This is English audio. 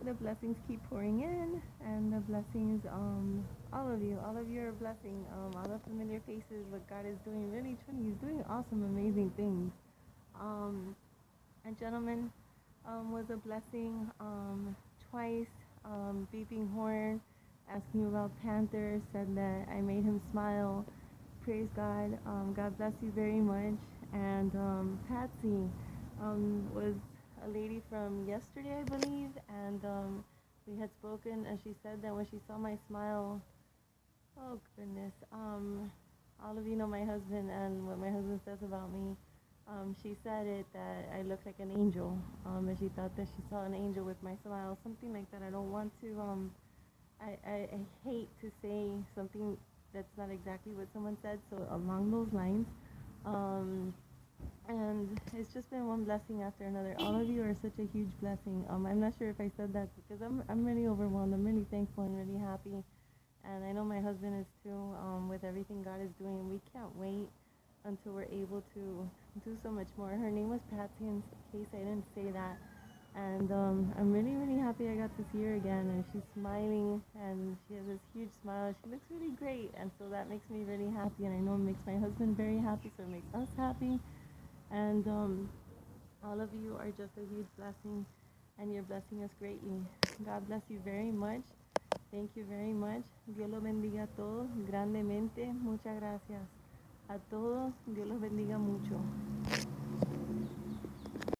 the blessings keep pouring in, and the blessings, all of you are a blessing. All the familiar faces, what God is doing, really, truly, He's doing awesome, amazing things. Um, a gentleman was a blessing twice, beeping horn, asking about Panther, said that I made him smile. Praise God. God bless you very much. And Patsy was a lady from yesterday, I believe, and we had spoken, and she said that when she saw my smile, oh goodness, all of you know my husband and what my husband says about me. She said it that I look like an angel, and she thought that she saw an angel with my smile, something like that. I don't want to, I hate to say something that's not exactly what someone said, so along those lines. Um, and it's just been one blessing after another. All of you are such a huge blessing. I'm not sure if I said that because I'm really overwhelmed. I'm really thankful and really happy. And I know my husband is too, with everything God is doing. We can't wait until we're able to do so much more. Her name was Patsy, in case I didn't say that. And I'm really, really happy I got to see her again. And she's smiling, and she has this huge smile. She looks really great, and so that makes me really happy. And I know it makes my husband very happy, so it makes us happy. And all of you are just a huge blessing, and you're blessing us greatly. God bless you very much. Thank you very much. Dios los bendiga a todos grandemente. Muchas gracias. A todos, Dios los bendiga mucho.